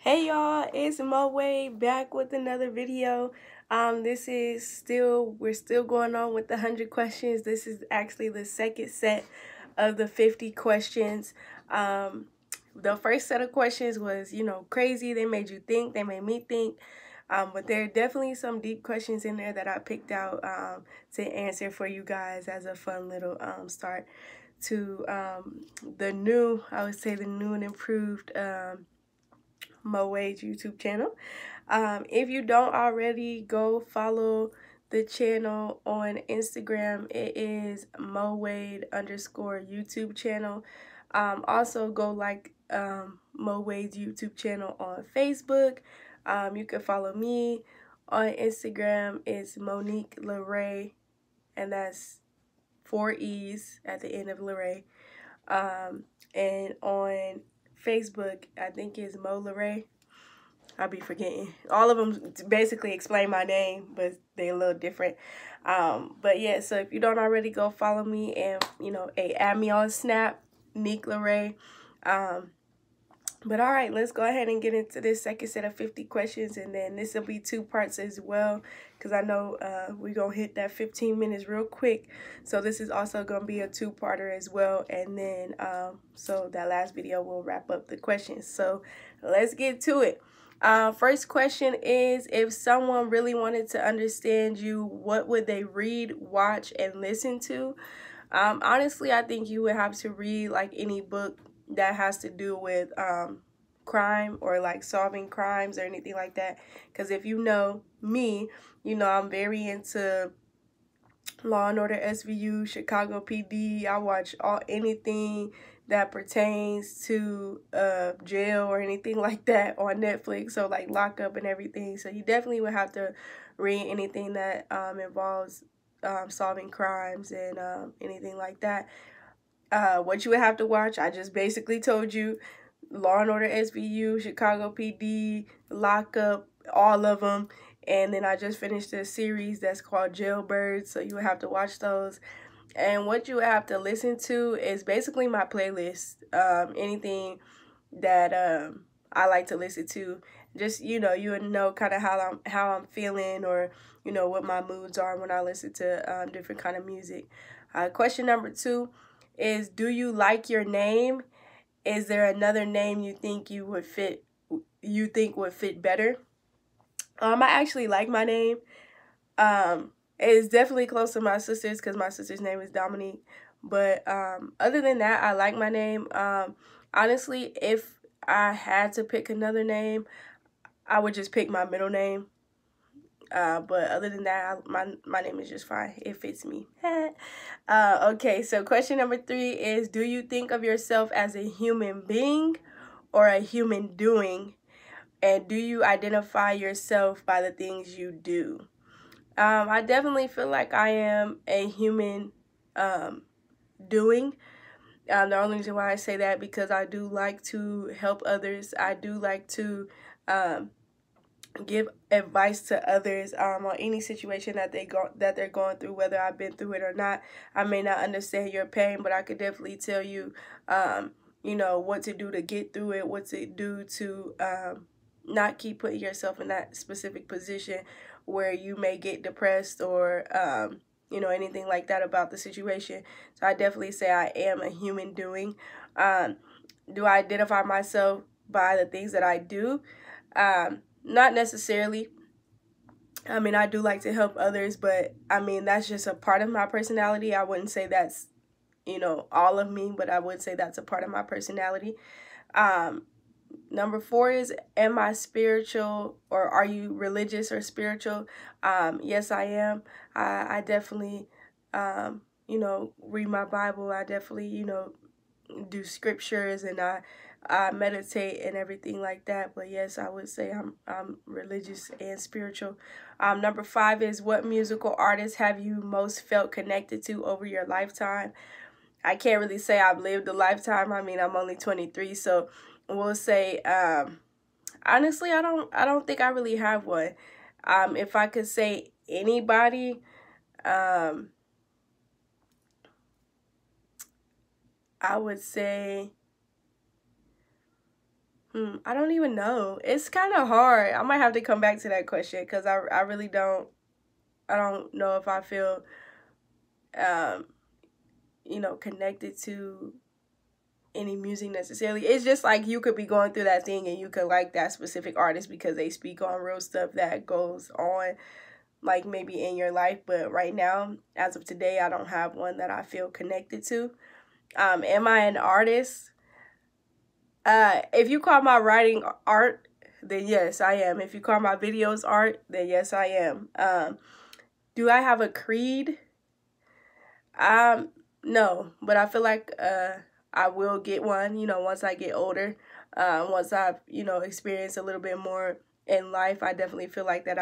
Hey y'all, it's Mo Wade back with another video. We're still going on with the 100 questions. This is actually the second set of the 50 questions. The first set of questions was, crazy. They made you think, they made me think. But there are definitely some deep questions in there that I picked out to answer for you guys as a fun little start to the new and improved Mo Wade YouTube channel. If you don't already, go follow the channel on Instagram. It is Mo Wade _ YouTube channel. Also go like Mo Wade's YouTube channel on Facebook. You can follow me on Instagram. It's Monique LeRae, and that's 4 E's at the end of LeRae. And on Facebook, I think it's Mo LeRae. I'll be forgetting. All of them basically explain my name, but they're a little different. But yeah, so if you don't already, go follow me and, add me on Snap, Nick LeRae. But all right, let's go ahead and get into this second set of 50 questions, and then this will be 2 parts as well, because I know we're going to hit that 15 minutes real quick. So this is also going to be a 2-parter as well, and then so that last video will wrap up the questions. So let's get to it. First question is, if someone really wanted to understand you, what would they read, watch, and listen to? Honestly, I think you would have to read like any book that has to do with crime or like solving crimes or anything like that. Because if you know me, I'm very into Law and Order SVU, Chicago PD. I watch anything that pertains to jail or anything like that on Netflix, so like Lockup and everything. So you definitely would have to read anything that involves solving crimes and anything like that. What you would have to watch, I just basically told you: Law and Order SVU, Chicago PD, Lockup, all of them. And then I just finished a series that's called Jailbirds, so you would have to watch those. And what you have to listen to is basically my playlist. Anything that I like to listen to. Just, you would know kind of how I'm feeling, or what my moods are when I listen to different kind of music. Question number 2 is, do you like your name? Is there another name you think would fit better? I actually like my name. It's definitely close to my sister's, because my sister's name is Dominique. But other than that, I like my name. Honestly, if I had to pick another name, I would just pick my middle name. But other than that, my name is just fine. It fits me. Okay, so question number 3 is, do you think of yourself as a human being or a human doing? And do you identify yourself by the things you do? I definitely feel like I am a human doing. The only reason why I say that, because I do like to help others. I do like to give advice to others on any situation that they're going through, whether I've been through it or not. I may not understand your pain, but I could definitely tell you, what to do to get through it, what to do to not keep putting yourself in that specific position where you may get depressed or anything like that about the situation. So I definitely say I am a human doing. Do I identify myself by the things that I do? Not necessarily. I mean, I do like to help others, but I mean, that's just a part of my personality. I wouldn't say that's, all of me, but I would say that's a part of my personality. Number 4 is, am I spiritual, or are you religious or spiritual? Yes, I am. I definitely, read my Bible. I definitely, do scriptures, and I meditate and everything like that. But yes, I would say I'm religious and spiritual. Number 5 is, what musical artists have you most felt connected to over your lifetime? I can't really say I've lived a lifetime. I mean, I'm only 23, so we'll say, honestly, I don't think I really have one. If I could say anybody, I would say, I don't even know. It's kind of hard. I might have to come back to that question because I really don't. I don't know if I feel, um, connected to any music necessarily. It's just like you could be going through that thing and you could like that specific artist because they speak on real stuff that goes on, like maybe in your life. But right now, as of today, I don't have one that I feel connected to. Am I an artist? If you call my writing art, then yes, I am. If you call my videos art, then yes, I am. Do I have a creed? No, but I feel like I will get one, once I get older. Once I've, experienced a little bit more in life, I definitely feel like that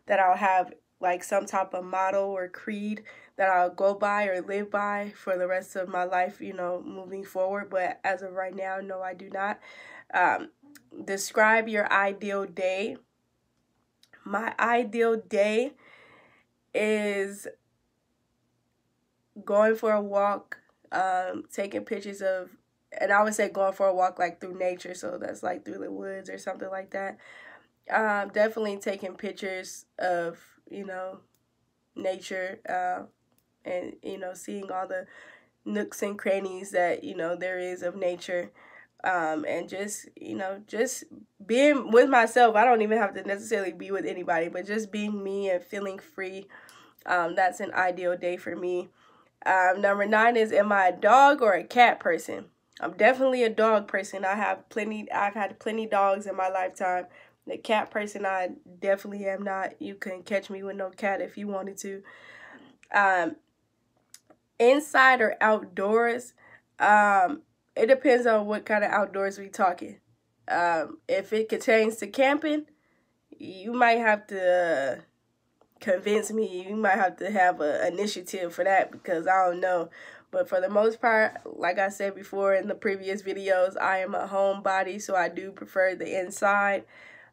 I'll have like some type of motto or creed that I'll go by or live by for the rest of my life, moving forward. But as of right now, no, I do not. Describe your ideal day. My ideal day is going for a walk, taking pictures of, and I would say going for a walk like through nature, so that's like through the woods or something like that. Definitely taking pictures of, nature, and, seeing all the nooks and crannies that, there is of nature. And just being with myself. I don't even have to necessarily be with anybody, but just being me and feeling free. That's an ideal day for me. Number 9 is, am I a dog or a cat person? I'm definitely a dog person. I've had plenty dogs in my lifetime. The cat person, I definitely am not. You couldn't catch me with no cat if you wanted to. Inside or outdoors? It depends on what kind of outdoors we talking. If it pertains to camping, you might have to convince me. You might have to have an initiative for that because I don't know. But for the most part, like I said before in the previous videos, I am a homebody, so I do prefer the inside.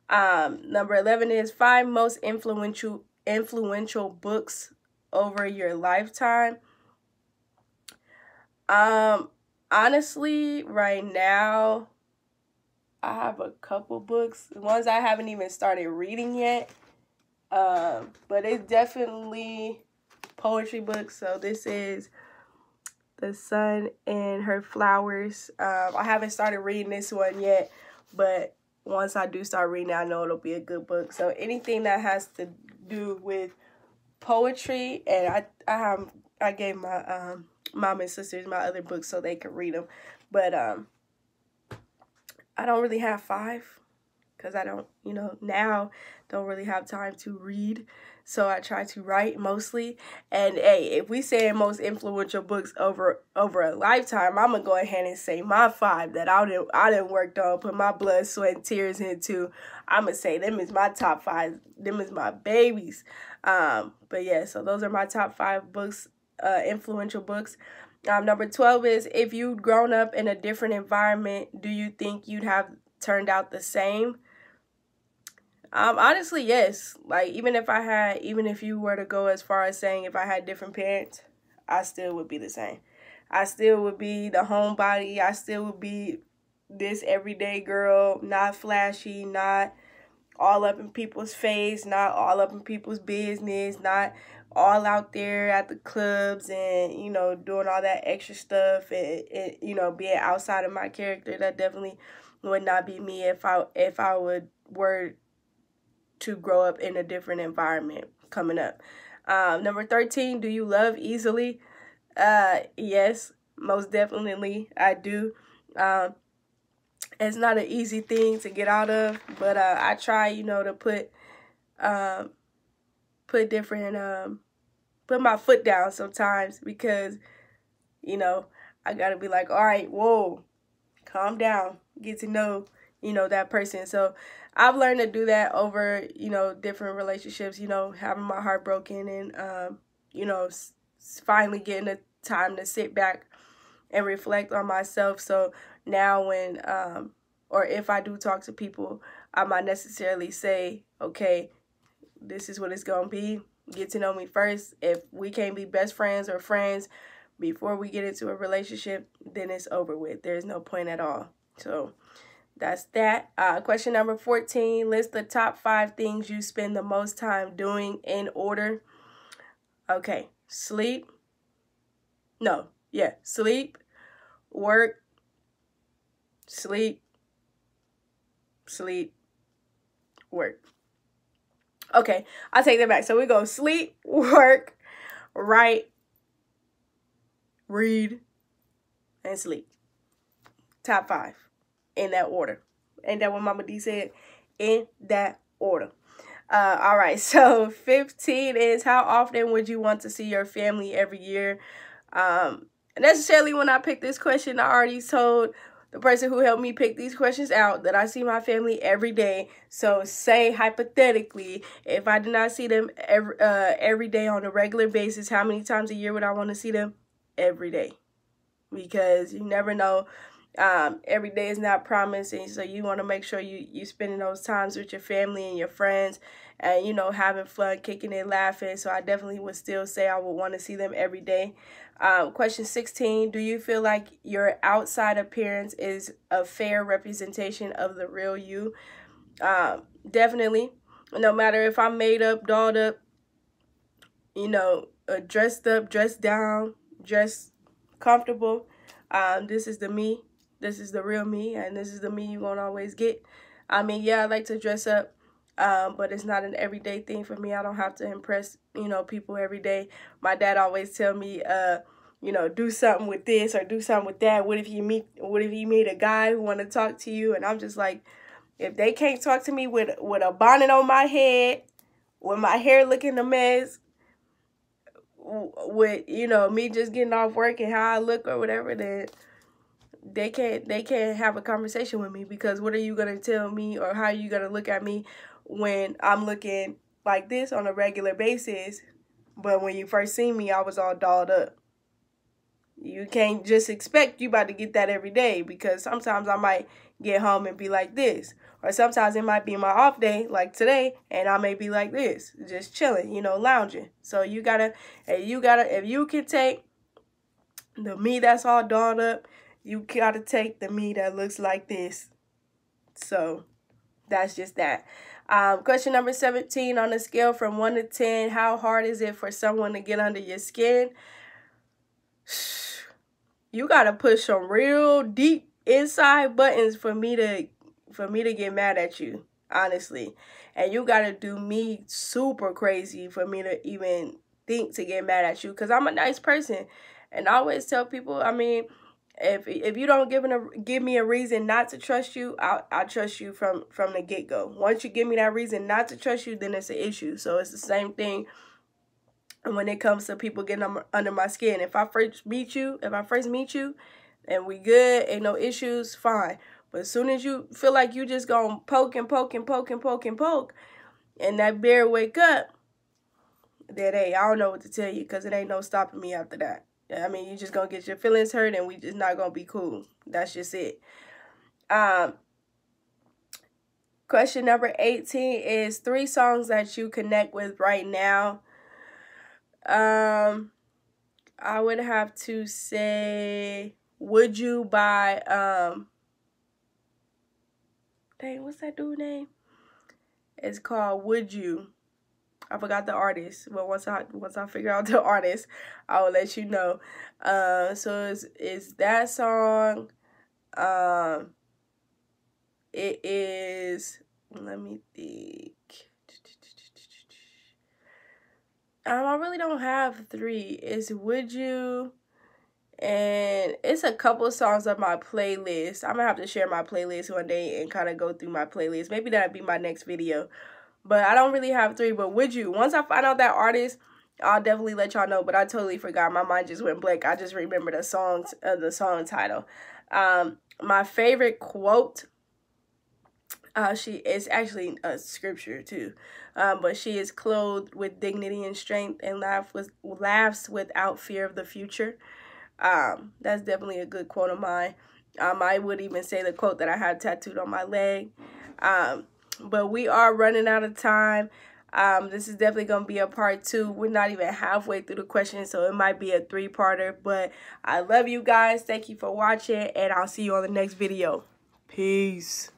Number 11 is 5 most influential books over your lifetime. Honestly, right now, I have a couple books. Ones I haven't even started reading yet. But it's definitely poetry books. So this is The Sun and Her Flowers. I haven't started reading this one yet, but once I do start reading it, I know it'll be a good book. So anything that has to do with poetry, and I gave my mom and sisters my other books so they could read them. But I don't really have 5 because I don't, now don't really have time to read. So I try to write mostly. And hey, if we say most influential books over a lifetime, I'm gonna go ahead and say my 5 that I didn't worked on, put my blood, sweat, and tears into. I'm gonna say them is my top 5. Them is my babies. But yeah, so those are my top 5 books, influential books. Number 12 is, if you'd grown up in a different environment, do you think you'd have turned out the same? Honestly, yes. Like, even if you were to go as far as saying if I had different parents, I still would be the same. I still would be the homebody. I still would be this everyday girl, not flashy, not all up in people's face, not all up in people's business, not all out there at the clubs and, doing all that extra stuff and being outside of my character. That definitely would not be me if I were to grow up in a different environment coming up. Number 13, do you love easily? Yes, most definitely I do. It's not an easy thing to get out of, but I try, to put my foot down sometimes because, I gotta be like, all right, whoa, calm down, get to know, that person. So I've learned to do that over, different relationships, having my heart broken and, finally getting the time to sit back and reflect on myself. So now when, or if I do talk to people, I might necessarily say, okay, this is what it's going to be. Get to know me first. If we can't be best friends or friends before we get into a relationship, then it's over with. There's no point at all. So That's that. Question number 14. List the top 5 things you spend the most time doing in order. Okay. Sleep. No. Yeah. Sleep. Work. Sleep. Sleep. Work. Okay. I'll take that back. So we go sleep, work, write, read, and sleep. Top 5. In that order. Ain't that what Mama D said? In that order. All right, so 15 is how often would you want to see your family every year? Necessarily when I picked this question, I already told the person who helped me pick these questions out that I see my family every day. So say hypothetically, if I did not see them every day on a regular basis, how many times a year would I want to see them? Every day. Because you never know. Every day is not promised, and so you want to make sure you spending those times with your family and your friends, and you know, having fun, kicking it, laughing. So I definitely would still say I would want to see them every day. Question 16, do you feel like your outside appearance is a fair representation of the real you? Definitely. No matter if I'm made up, dolled up, you know, dressed up, dressed down, dressed comfortable, this is the me. This is the real me, and this is the me you won't always get. I mean, yeah, I like to dress up, but it's not an everyday thing for me. I don't have to impress, you know, people every day. My dad always tell me, you know, do something with this or do something with that. What if you meet a guy who want to talk to you? And I'm just like, if they can't talk to me with a bonnet on my head, with my hair looking a mess, with, you know, me just getting off work and how I look or whatever, then they can't have a conversation with me, because what are you going to tell me, or how are you going to look at me when I'm looking like this on a regular basis, but when you first seen me I was all dolled up? You can't just expect you about to get that every day, because sometimes I might get home and be like this, or sometimes it might be my off day like today and I may be like this, just chilling, you know, lounging. So if you can take the me that's all dolled up, you gotta take the me that looks like this. So that's just that. Question number 17, on a scale from 1 to 10, how hard is it for someone to get under your skin? You gotta push some real deep inside buttons for me to get mad at you, honestly. And you gotta do me super crazy for me to even think to get mad at you, because I'm a nice person. And I always tell people, I mean, if you don't give me a reason not to trust you, I'll trust you from the get-go. Once you give me that reason not to trust you, then it's an issue. So it's the same thing when it comes to people getting under my skin. If I first meet you and we good, ain't no issues, fine. But as soon as you feel like you just gonna poke and poke and poke and poke and poke, and that bear wake up, then hey, I don't know what to tell you, because it ain't no stopping me after that. I mean, you just gonna get your feelings hurt, and we just not gonna be cool. That's just it. Question number 18 is 3 songs that you connect with right now. I would have to say Would You by dang, what's that dude's name? It's called Would You. I forgot the artist, but once I figure out the artist, I will let you know. So it's that song. It is, let me think. I really don't have 3. It's Would You, and it's a couple songs on my playlist. I'm gonna have to share my playlist one day and kind of go through my playlist. Maybe that'll be my next video. But I don't really have 3. But Would You, once I find out that artist, I'll definitely let y'all know. But I totally forgot. My mind just went blank. I just remember the song title. My favorite quote, she is actually a scripture too. But she is clothed with dignity and strength and laughs without fear of the future. That's definitely a good quote of mine. I would even say the quote that I have tattooed on my leg. But we are running out of time. This is definitely going to be a part 2. We're not even halfway through the question, so it might be a 3-parter. But I love you guys. Thank you for watching, and I'll see you on the next video. Peace.